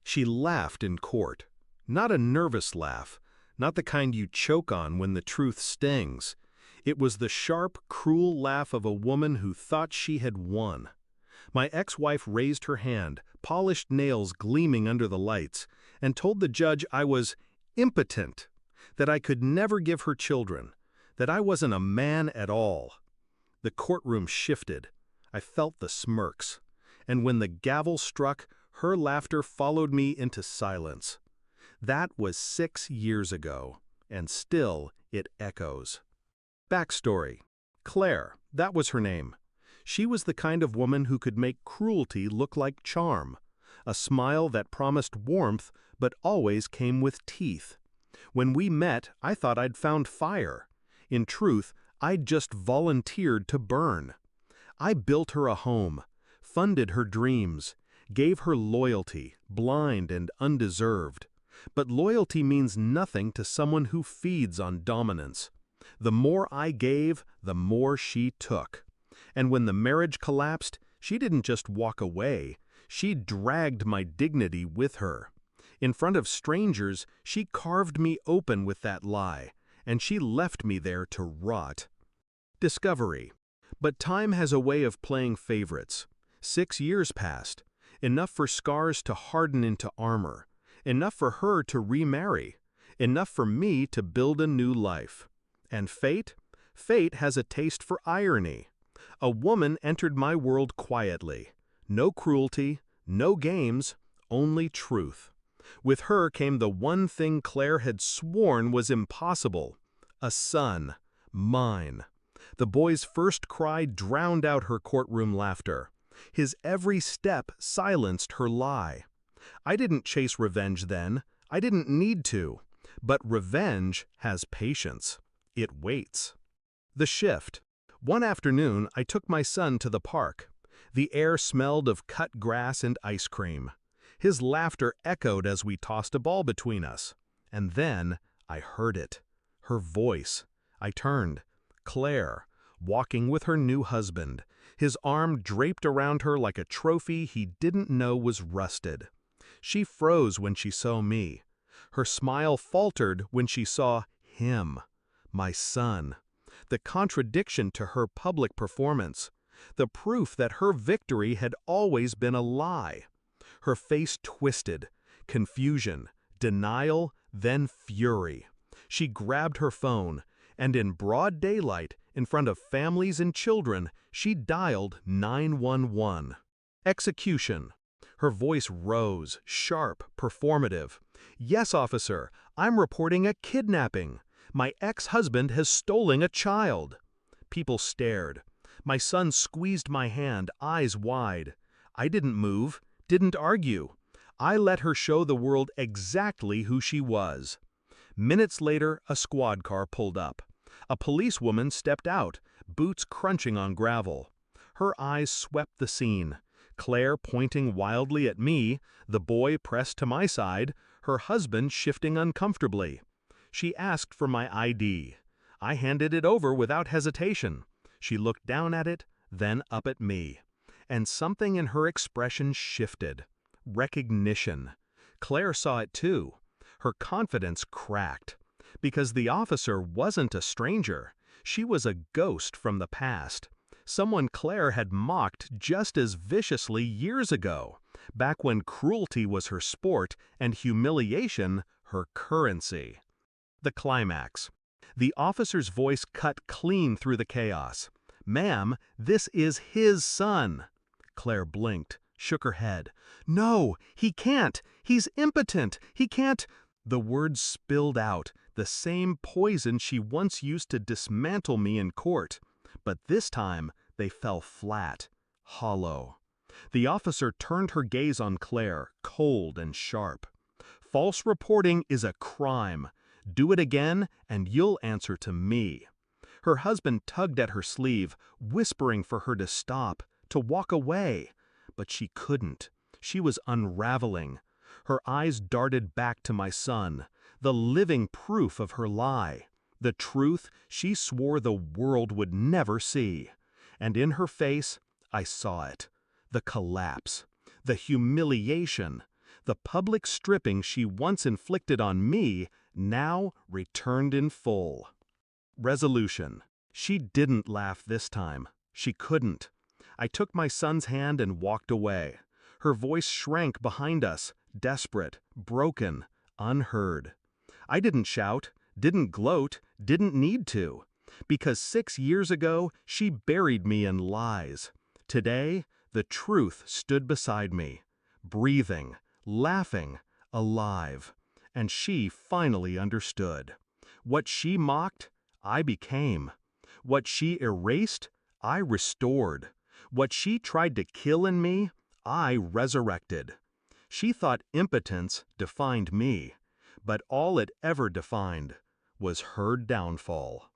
She laughed in court. Not a nervous laugh, not the kind you choke on when the truth stings. It was the sharp, cruel laugh of a woman who thought she had won. My ex-wife raised her hand, polished nails gleaming under the lights, and told the judge I was impotent, that I could never give her children, that I wasn't a man at all. The courtroom shifted. I felt the smirks. And when the gavel struck, her laughter followed me into silence. That was 6 years ago, and still it echoes. Backstory. Claire, that was her name. She was the kind of woman who could make cruelty look like charm, a smile that promised warmth but always came with teeth. When we met, I thought I'd found fire. In truth, I'd just volunteered to burn. I built her a home, funded her dreams, gave her loyalty, blind and undeserved. But loyalty means nothing to someone who feeds on dominance. The more I gave, the more she took. And when the marriage collapsed, she didn't just walk away, she dragged my dignity with her. In front of strangers, she carved me open with that lie, and she left me there to rot. Discovery. But time has a way of playing favorites. 6 years passed, enough for scars to harden into armor, enough for her to remarry, enough for me to build a new life. And fate? Fate has a taste for irony. A woman entered my world quietly. No cruelty, no games, only truth. With her came the one thing Claire had sworn was impossible: a son, mine. The boy's first cry drowned out her courtroom laughter. His every step silenced her lie. I didn't chase revenge then. I didn't need to. But revenge has patience. It waits. The shift. One afternoon, I took my son to the park. The air smelled of cut grass and ice cream. His laughter echoed as we tossed a ball between us. And then I heard it. Her voice. I turned. Claire, walking with her new husband, his arm draped around her like a trophy he didn't know was rusted. She froze when she saw me. Her smile faltered when she saw him, my son. The contradiction to her public performance. The proof that her victory had always been a lie. Her face twisted. Confusion, denial, then fury. She grabbed her phone, and in broad daylight, in front of families and children, she dialed 911. Execution. Her voice rose, sharp, performative. "Yes, officer, I'm reporting a kidnapping. My ex-husband has stolen a child." People stared. My son squeezed my hand, eyes wide. I didn't move, didn't argue. I let her show the world exactly who she was. Minutes later, a squad car pulled up. A policewoman stepped out, boots crunching on gravel. Her eyes swept the scene. Claire pointing wildly at me, the boy pressed to my side, her husband shifting uncomfortably. She asked for my ID. I handed it over without hesitation. She looked down at it, then up at me. And something in her expression shifted. Recognition. Claire saw it too. Her confidence cracked. Because the officer wasn't a stranger. She was a ghost from the past. Someone Claire had mocked just as viciously years ago, back when cruelty was her sport and humiliation her currency. The climax. The officer's voice cut clean through the chaos. "Ma'am, this is his son." Claire blinked, shook her head. "No, he can't. He's impotent. He can't." The words spilled out, the same poison she once used to dismantle me in court. But this time, they fell flat, hollow. The officer turned her gaze on Claire, cold and sharp. "False reporting is a crime. Do it again, and you'll answer to me." Her husband tugged at her sleeve, whispering for her to stop, to walk away. But she couldn't. She was unraveling. Her eyes darted back to my son, the living proof of her lie, the truth she swore the world would never see. And in her face, I saw it. The collapse, the humiliation, The public stripping she once inflicted on me now returned in full. Resolution. She didn't laugh this time. She couldn't. I took my son's hand and walked away. Her voice shrank behind us, desperate, broken, unheard. I didn't shout, didn't gloat, didn't need to. Because 6 years ago, she buried me in lies. Today, the truth stood beside me, breathing, laughing, alive. And she finally understood. What she mocked, I became. What she erased, I restored. What she tried to kill in me, I resurrected. She thought impotence defined me, but all it ever defined was her downfall.